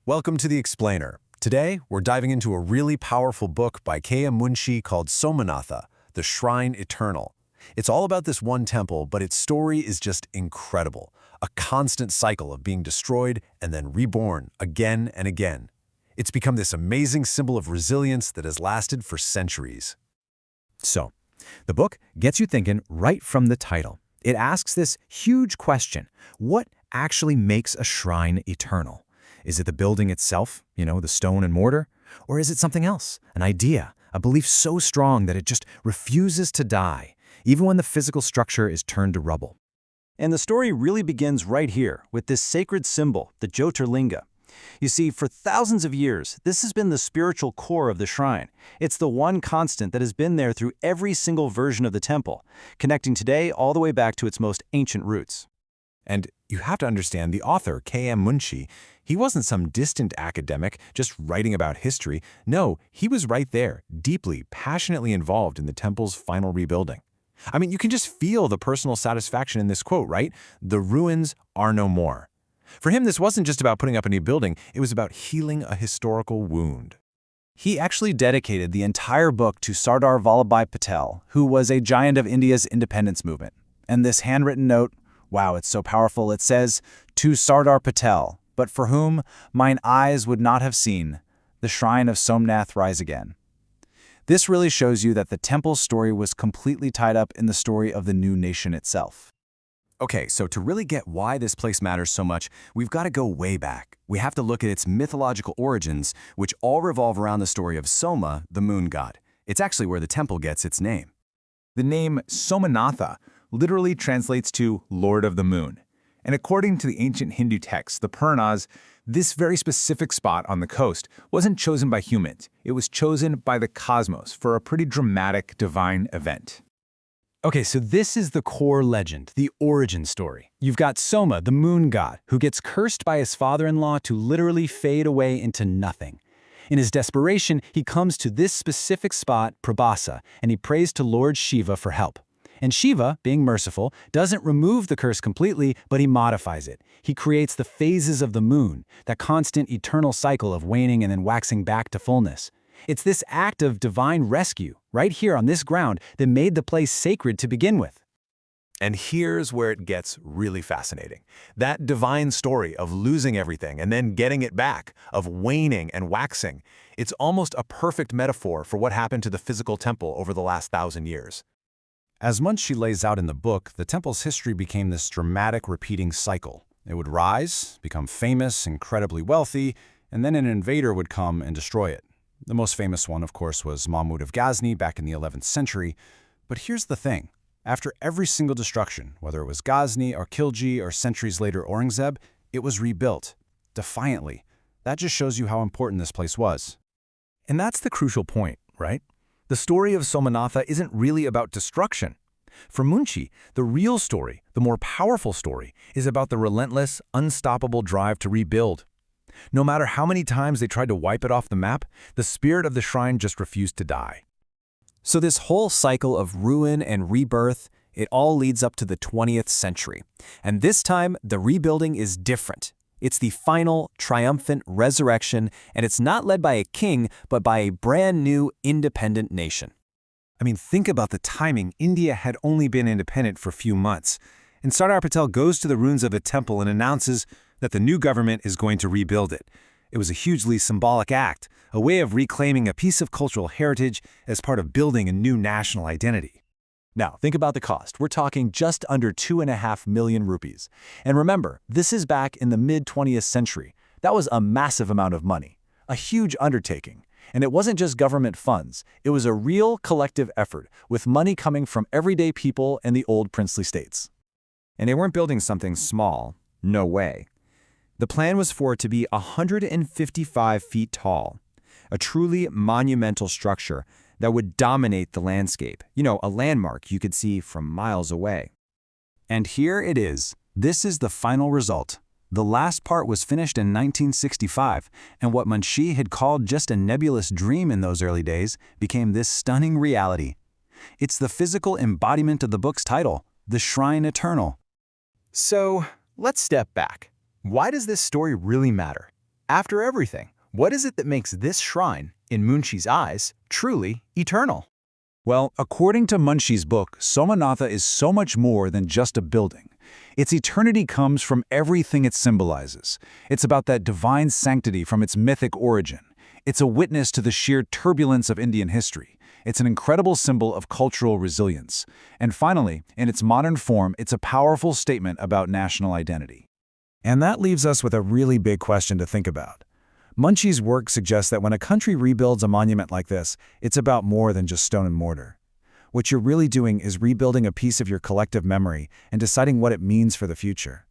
Welcome to The Explainer. Today, we're diving into a really powerful book by Munshi called Somnatha, The Shrine Eternal. It's all about this one temple, but its story is just incredible. A constant cycle of being destroyed and then reborn again and again. It's become this amazing symbol of resilience that has lasted for centuries. So, the book gets you thinking right from the title. It asks this huge question: what actually makes a shrine eternal? Is it the building itself, the stone and mortar? Or is it something else, an idea, a belief so strong that it just refuses to die, even when the physical structure is turned to rubble? And the story really begins right here, with this sacred symbol, the Jyotirlinga. You see, for thousands of years, this has been the spiritual core of the shrine. It's the one constant that has been there through every single version of the temple, connecting today all the way back to its most ancient roots. And you have to understand the author, Munshi. He wasn't some distant academic just writing about history. No, he was right there, deeply, passionately involved in the temple's final rebuilding. I mean, you can just feel the personal satisfaction in this quote, right? The ruins are no more. For him, this wasn't just about putting up a new building, it was about healing a historical wound. He actually dedicated the entire book to Sardar Vallabhbhai Patel, who was a giant of India's independence movement. And this handwritten note, wow, it's so powerful. It says, "To Sardar Patel, but for whom mine eyes would not have seen, the shrine of Somnath rise again." This really shows you that the temple's story was completely tied up in the story of the new nation itself. Okay, so to really get why this place matters so much, we've got to go way back. We have to look at its mythological origins, which all revolve around the story of Soma, the moon god. It's actually where the temple gets its name. The name Somanatha literally translates to Lord of the Moon. And according to the ancient Hindu texts, the Puranas, this very specific spot on the coast wasn't chosen by humans. It was chosen by the cosmos for a pretty dramatic divine event. Okay, so this is the core legend, the origin story. You've got Soma, the moon god, who gets cursed by his father-in-law to literally fade away into nothing. In his desperation, he comes to this specific spot, Prabhasa, and he prays to Lord Shiva for help. And Shiva, being merciful, doesn't remove the curse completely, but he modifies it. He creates the phases of the moon, that constant eternal cycle of waning and then waxing back to fullness. It's this act of divine rescue, right here on this ground, that made the place sacred to begin with. And here's where it gets really fascinating. That divine story of losing everything and then getting it back, of waning and waxing, it's almost a perfect metaphor for what happened to the physical temple over the last 1,000 years. As Munshi lays out in the book, the temple's history became this dramatic repeating cycle. It would rise, become famous, incredibly wealthy, and then an invader would come and destroy it. The most famous one, of course, was Mahmud of Ghazni back in the 11th century. But here's the thing. After every single destruction, whether it was Ghazni or Khilji or centuries later Aurangzeb, it was rebuilt, defiantly. That just shows you how important this place was. And that's the crucial point, right? The story of Somanatha isn't really about destruction. For Munshi, the real story, the more powerful story, is about the relentless, unstoppable drive to rebuild. No matter how many times they tried to wipe it off the map, the spirit of the shrine just refused to die. So this whole cycle of ruin and rebirth, it all leads up to the 20th century. And this time, the rebuilding is different. It's the final, triumphant resurrection, and it's not led by a king, but by a brand new, independent nation. I mean, think about the timing. India had only been independent for a few months. And Sardar Patel goes to the ruins of the temple and announces that the new government is going to rebuild it. It was a hugely symbolic act, a way of reclaiming a piece of cultural heritage as part of building a new national identity. Now, think about the cost. We're talking just under 2.5 million rupees. And remember, this is back in the mid-20th century. That was a massive amount of money, a huge undertaking. And it wasn't just government funds. It was a real collective effort, with money coming from everyday people and the old princely states. And they weren't building something small. No way. The plan was for it to be 155 feet tall, a truly monumental structure that would dominate the landscape, a landmark you could see from miles away. And here it is. This is the final result. The last part was finished in 1965, and what Munshi had called just a nebulous dream in those early days became this stunning reality. It's the physical embodiment of the book's title, The Shrine Eternal. So, let's step back. Why does this story really matter? after everything, what is it that makes this shrine, in Munshi's eyes, truly eternal? Well, according to Munshi's book, Somanatha is so much more than just a building. Its eternity comes from everything it symbolizes. It's about that divine sanctity from its mythic origin. It's a witness to the sheer turbulence of Indian history. It's an incredible symbol of cultural resilience. And finally, in its modern form, it's a powerful statement about national identity. And that leaves us with a really big question to think about. Munshi's work suggests that when a country rebuilds a monument like this, it's about more than just stone and mortar. What you're really doing is rebuilding a piece of your collective memory and deciding what it means for the future.